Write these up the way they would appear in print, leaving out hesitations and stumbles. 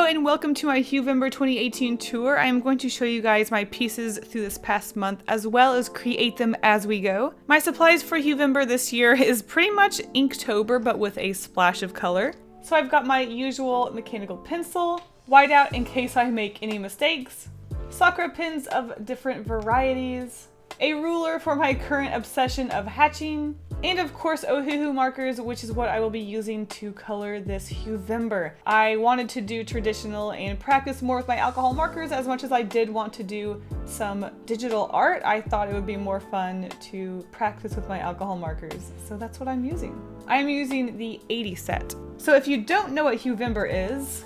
and welcome to my Huevember 2018 tour. I am going to show you guys my pieces through this past month as well as create them as we go. My supplies for Huevember this year is pretty much Inktober but with a splash of color. So I've got my usual mechanical pencil, whiteout in case I make any mistakes, Sakura pins of different varieties, a ruler for my current obsession of hatching, and of course Ohuhu markers, which is what I will be using to color this Huevember. I wanted to do traditional and practice more with my alcohol markers as much as I did want to do some digital art. I thought it would be more fun to practice with my alcohol markers, so that's what I'm using. I am using the 80 set. So if you don't know what Huevember is,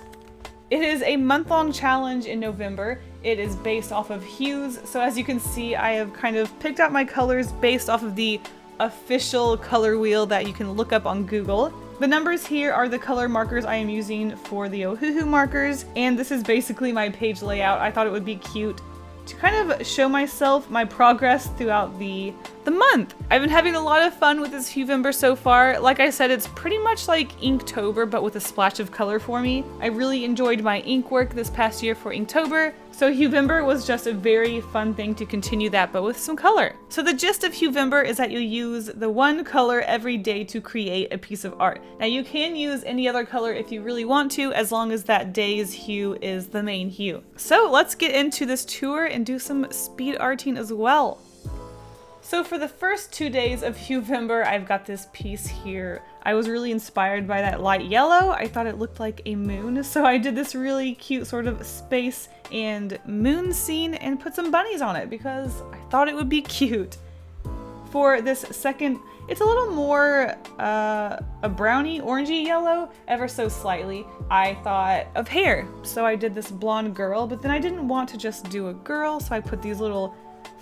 it is a month-long challenge in November. It is based off of hues, so as you can see I have kind of picked out my colors based off of the official color wheel that you can look up on Google. The numbers here are the color markers I am using for the Ohuhu markers, and this is basically my page layout. I thought it would be cute to kind of show myself my progress throughout the month. I've been having a lot of fun with this Huevember so far. Like I said, it's pretty much like Inktober but with a splash of color for me. I really enjoyed my ink work this past year for Inktober, so Huevember was just a very fun thing to continue that but with some color. So the gist of Huevember is that you use the one color every day to create a piece of art. Now you can use any other color if you really want to, as long as that day's hue is the main hue. So let's get into this tour and do some speed arting as well. So for the first 2 days of Huevember, I've got this piece here. I was really inspired by that light yellow. I thought it looked like a moon, so I did this really cute sort of space and moon scene and put some bunnies on it because I thought it would be cute. For this second, it's a little more a browny, orangey yellow, ever so slightly. I thought of hair, so I did this blonde girl, but then I didn't want to just do a girl, so I put these little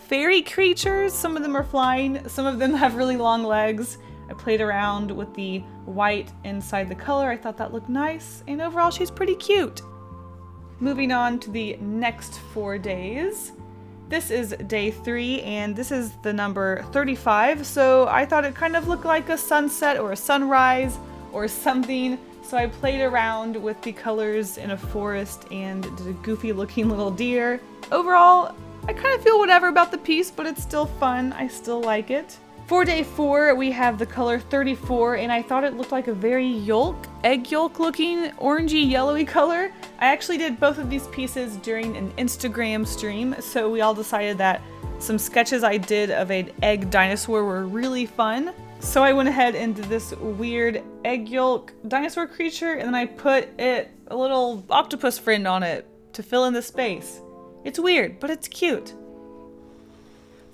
fairy creatures. Some of them are flying, some of them have really long legs. I played around with the white inside the color. I thought that looked nice, and overall she's pretty cute. Moving on to the next 4 days. This is day 3, and this is the number 35, so I thought it kind of looked like a sunset or a sunrise or something, so I played around with the colors in a forest and did a goofy looking little deer. Overall, I kind of feel whatever about the piece, but it's still fun. I still like it. For day 4, we have the color 34, and I thought it looked like a very egg yolk looking orangey yellowy color. I actually did both of these pieces during an Instagram stream, so we all decided that some sketches I did of an egg dinosaur were really fun. So I went ahead and did this weird egg yolk dinosaur creature, and then I put a little octopus friend on it to fill in the space. It's weird, but it's cute.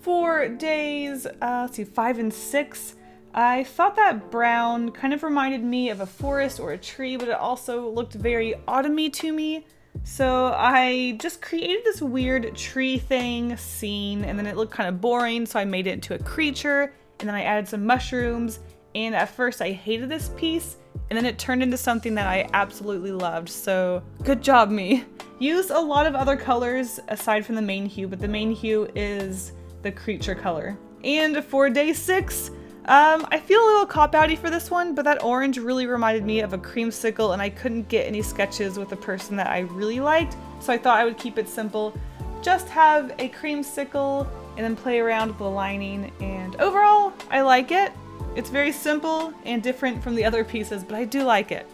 For days, 5 and 6, I thought that brown kind of reminded me of a forest or a tree, but it also looked very autumny to me. So I just created this weird tree thing scene, and then it looked kind of boring, so I made it into a creature, and then I added some mushrooms, and at first I hated this piece, and then it turned into something that I absolutely loved, so good job me. Used a lot of other colors aside from the main hue, but the main hue is the creature color. And for day 6, I feel a little cop-outy for this one, but that orange really reminded me of a creamsicle, and I couldn't get any sketches with a person that I really liked, so I thought I would keep it simple. Just have a creamsicle and then play around with the lining, and overall, I like it. It's very simple and different from the other pieces, but I do like it.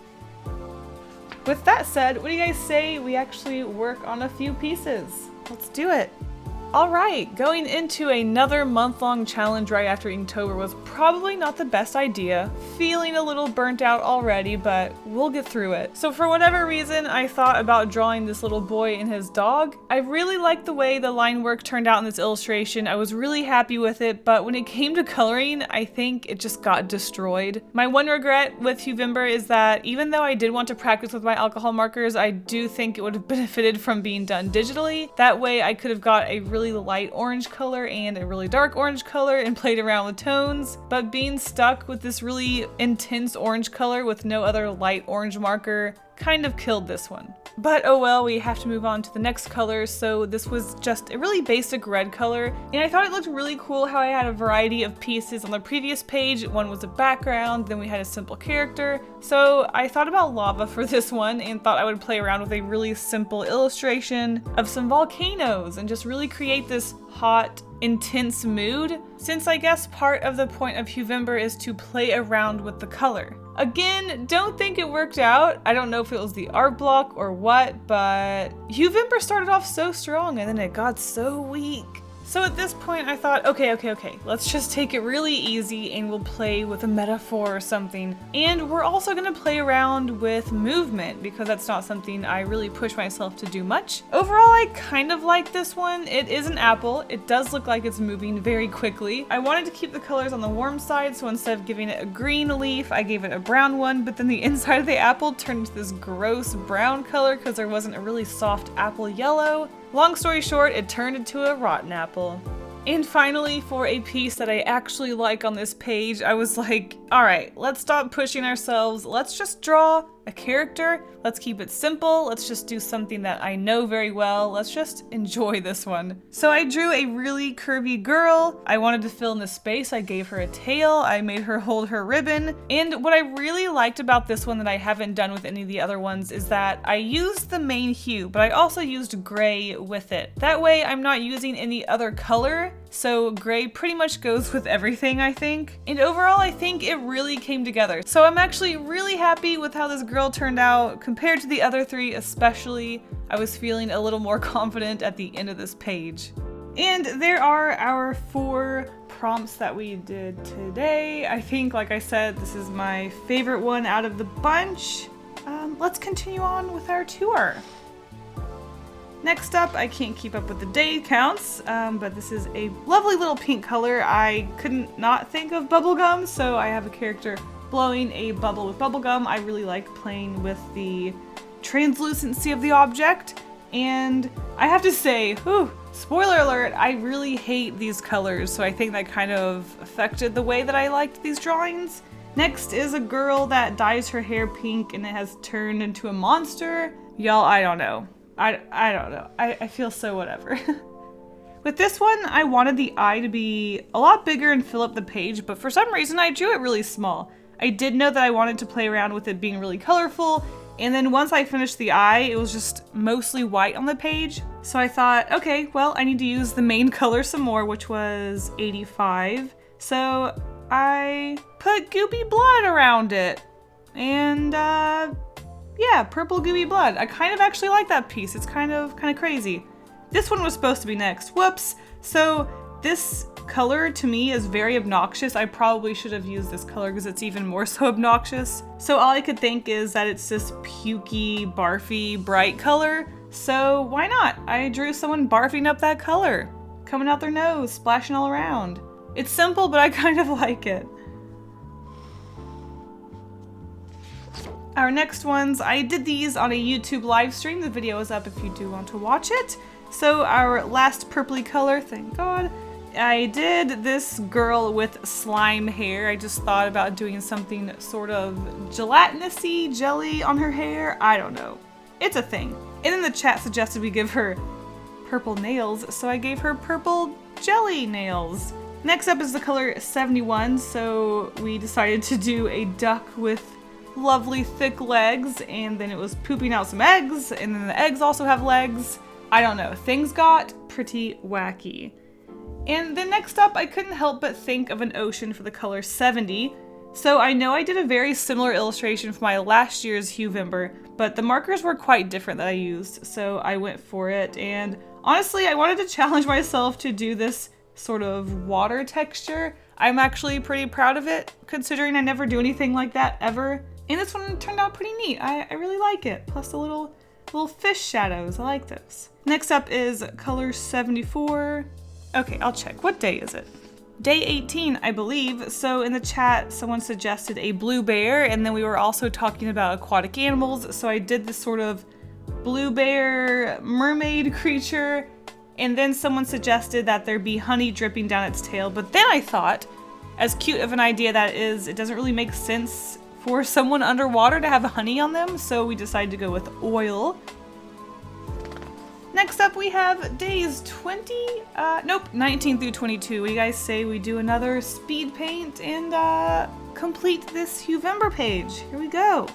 With that said, what do you guys say we actually work on a few pieces? Let's do it. Alright, going into another month-long challenge right after Inktober was probably not the best idea. Feeling a little burnt out already, but we'll get through it. So for whatever reason, I thought about drawing this little boy and his dog. I really liked the way the line work turned out in this illustration. I was really happy with it, but when it came to coloring, I think it just got destroyed. My one regret with Huevember is that even though I did want to practice with my alcohol markers, I do think it would have benefited from being done digitally. That way I could have got a really light orange color and a really dark orange color and played around with tones, but being stuck with this really intense orange color with no other light orange marker kind of killed this one. But oh well, we have to move on to the next color. So this was just a really basic red color, and I thought it looked really cool how I had a variety of pieces on the previous page. One was a background, then we had a simple character. So I thought about lava for this one and thought I would play around with a really simple illustration of some volcanoes and just really create this hot, intense mood, since I guess part of the point of Huevember is to play around with the color. Again, don't think it worked out. I don't know if it was the art block or what, but Huevember started off so strong and then it got so weak. So at this point I thought, okay, let's just take it really easy and we'll play with a metaphor or something. And we're also gonna play around with movement because that's not something I really push myself to do much. Overall, I kind of like this one. It is an apple. It does look like it's moving very quickly. I wanted to keep the colors on the warm side, so instead of giving it a green leaf, I gave it a brown one, but then the inside of the apple turned into this gross brown color because there wasn't a really soft apple yellow. Long story short, it turned into a rotten apple. And finally, for a piece that I actually like on this page, I was like, all right, let's stop pushing ourselves. Let's just draw a character. Let's keep it simple. Let's just do something that I know very well. Let's just enjoy this one. So I drew a really curvy girl. I wanted to fill in the space. I gave her a tail. I made her hold her ribbon. And what I really liked about this one that I haven't done with any of the other ones is that I used the main hue, but I also used gray with it. That way I'm not using any other color. So gray pretty much goes with everything, I think. And overall, I think it really came together. So I'm actually really happy with how this girl turned out compared to the other three, especially. I was feeling a little more confident at the end of this page. And there are our 4 prompts that we did today. I think, like I said, this is my favorite one out of the bunch. Let's continue on with our tour. Next up, I can't keep up with the day counts, but this is a lovely little pink color. I couldn't not think of bubblegum, so I have a character blowing a bubble with bubblegum. I really like playing with the translucency of the object, and I have to say, whew, spoiler alert, I really hate these colors, so I think that kind of affected the way that I liked these drawings. Next is a girl that dyes her hair pink and it has turned into a monster. Y'all, I don't know. I don't know. I feel so whatever. With this one, I wanted the eye to be a lot bigger and fill up the page, but for some reason I drew it really small. I did know that I wanted to play around with it being really colorful, and then once I finished the eye, it was just mostly white on the page. So I thought, okay, well, I need to use the main color some more, which was 85. So I put gooby blood around it, and yeah, purple gooey blood. I kind of actually like that piece. It's kind of crazy. This one was supposed to be next. Whoops. So this color to me is very obnoxious. I probably should have used this color because it's even more so obnoxious. So all I could think is that it's this pukey, barfy, bright color. So why not? I drew someone barfing up that color, coming out their nose, splashing all around. It's simple, but I kind of like it. Our next ones, I did these on a YouTube live stream. The video is up if you do want to watch it. So our last purpley color, thank God, I did this girl with slime hair. I just thought about doing something sort of gelatinous-y, jelly on her hair. I don't know. It's a thing. And then the chat suggested we give her purple nails, so I gave her purple jelly nails. Next up is the color 71, so we decided to do a duck with lovely thick legs, and then it was pooping out some eggs, and then the eggs also have legs. I don't know, things got pretty wacky. And then next up, I couldn't help but think of an ocean for the color 70. So I know I did a very similar illustration for my last year's Huevember, but the markers were quite different that I used, so I went for it. And honestly, I wanted to challenge myself to do this sort of water texture. I'm actually pretty proud of it, considering I never do anything like that ever. And this one turned out pretty neat. I really like it. Plus the little fish shadows. I like those. Next up is color 74. Okay, I'll check. What day is it? Day 18, I believe. So in the chat, someone suggested a blue bear, and then we were also talking about aquatic animals. So I did this sort of blue bear mermaid creature, and then someone suggested that there be honey dripping down its tail. But then I thought, as cute of an idea that is, it doesn't really make sense for someone underwater to have honey on them, so we decided to go with oil. Next up we have days 19 through 22. What do you guys say we do another speed paint and complete this Huevember page? Here we go.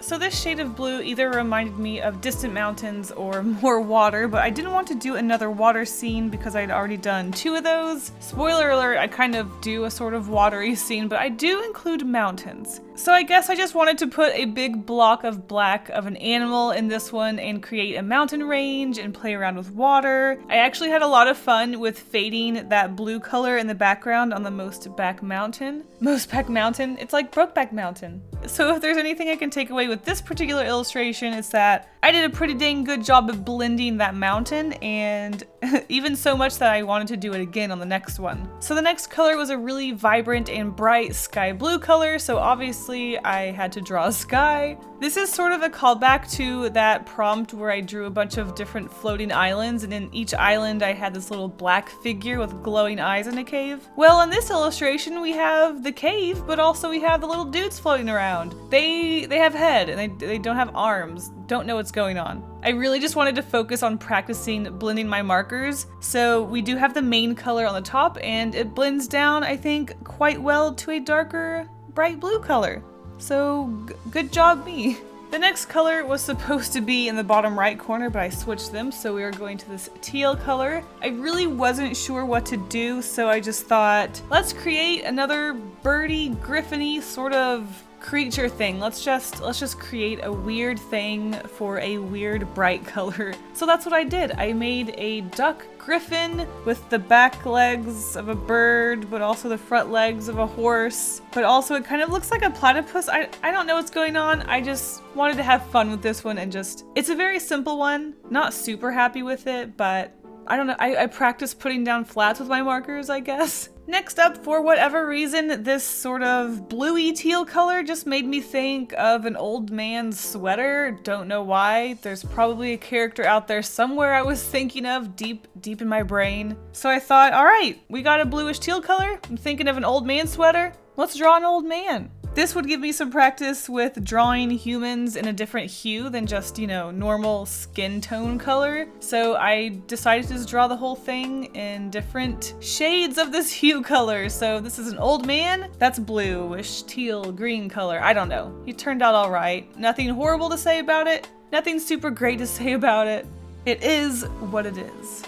So this shade of blue either reminded me of distant mountains or more water, but I didn't want to do another water scene because I'd already done 2 of those. Spoiler alert, I kind of do a sort of watery scene, but I do include mountains. So I guess I just wanted to put a big block of black of an animal in this one and create a mountain range and play around with water. I actually had a lot of fun with fading that blue color in the background on the Most Back Mountain. It's like Brokeback Mountain. So if there's anything I can take away with this particular illustration, it's that I did a pretty dang good job of blending that mountain, and even so much that I wanted to do it again on the next one. So the next color was a really vibrant and bright sky blue color, so obviously I had to draw a sky. This is sort of a callback to that prompt where I drew a bunch of different floating islands, and in each island I had this little black figure with glowing eyes in a cave. Well, in this illustration we have the cave, but also we have the little dudes floating around. They have head and they don't have arms. Don't know what's going on. I really just wanted to focus on practicing blending my markers. So we do have the main color on the top and it blends down, I think, quite well to a darker, bright blue color. So good job me. The next color was supposed to be in the bottom right corner, but I switched them, so we are going to this teal color. I really wasn't sure what to do, so I just thought, let's create another birdie, griffin-y sort of creature thing. Let's just create a weird thing for a weird bright color. So that's what I did. I made a duck griffin with the back legs of a bird, but also the front legs of a horse. But also it kind of looks like a platypus. I don't know what's going on. I just wanted to have fun with this one and it's a very simple one. Not super happy with it, but I don't know. I practice putting down flats with my markers, I guess. Next up, for whatever reason, this sort of bluey teal color just made me think of an old man's sweater. Don't know why. There's probably a character out there somewhere I was thinking of deep in my brain. So I thought, all right, we got a bluish teal color. I'm thinking of an old man sweater. Let's draw an old man. This would give me some practice with drawing humans in a different hue than just, normal skin tone color. So I decided to just draw the whole thing in different shades of this hue color. So this is an old man. That's bluish, teal, green color. I don't know. He turned out all right. Nothing horrible to say about it. Nothing super great to say about it. It is what it is.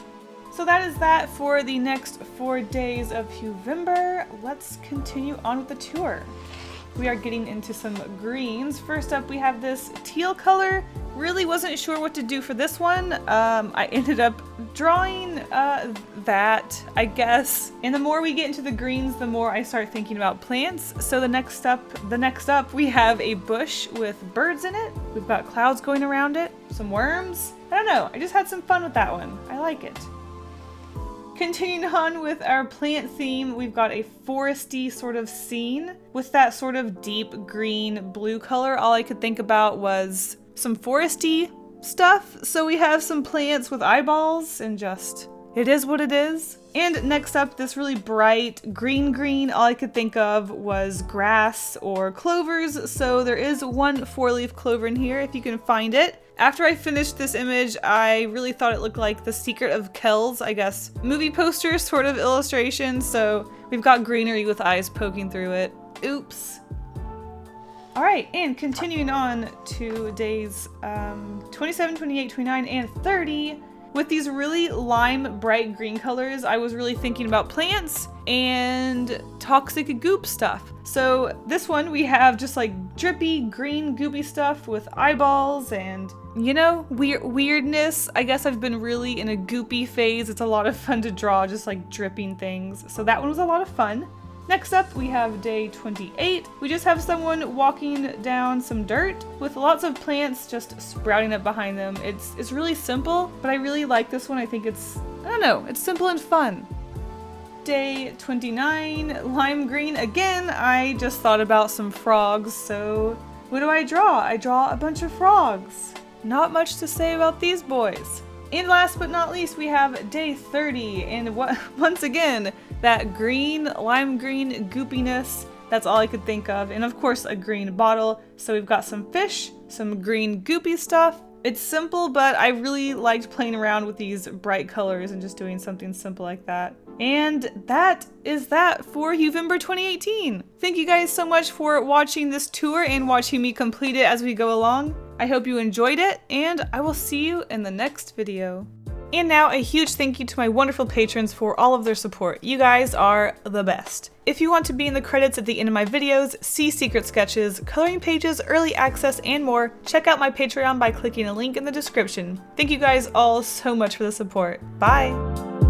So that is that for the next 4 days of Huevember. Let's continue on with the tour. We are getting into some greens. First up, we have this teal color. Really wasn't sure what to do for this one. I ended up drawing that, I guess. And the more we get into the greens, the more I start thinking about plants. So the next up, we have a bush with birds in it. We've got clouds going around it, some worms. I don't know, I just had some fun with that one. I like it. Continuing on with our plant theme, we've got a foresty sort of scene with that sort of deep green blue color. All I could think about was some foresty stuff. So we have some plants with eyeballs and just, it is what it is. And next up, this really bright green. All I could think of was grass or clovers. So there is one 4-leaf clover in here if you can find it. After I finished this image, I really thought it looked like The Secret of Kells, I guess, movie poster sort of illustration. So we've got greenery with eyes poking through it. Oops. All right, and continuing on to days 27, 28, 29, and 30. With these really lime bright green colors, I was really thinking about plants and toxic goop stuff. So this one we have just like drippy green goopy stuff with eyeballs and, weirdness. I guess I've been really in a goopy phase. It's a lot of fun to draw, just like dripping things. So that one was a lot of fun. Next up, we have day 28. We just have someone walking down some dirt with lots of plants just sprouting up behind them. It's really simple, but I really like this one. I think it's simple and fun. Day 29, lime green. Again, I just thought about some frogs, so what do I draw? I draw a bunch of frogs. Not much to say about these boys. And last but not least, we have day 30, and once again, that green, lime green goopiness That's all I could think of. And of course a green bottle. So we've got some fish, some green goopy stuff. It's simple, but I really liked playing around with these bright colors and just doing something simple like that. And that is that for Huevember 2018. Thank you guys so much for watching this tour and watching me complete it as we go along. I hope you enjoyed it, and I will see you in the next video. And now a huge thank you to my wonderful patrons for all of their support. You guys are the best. If you want to be in the credits at the end of my videos, see secret sketches, coloring pages, early access, and more, check out my Patreon by clicking a link in the description. Thank you guys all so much for the support. Bye!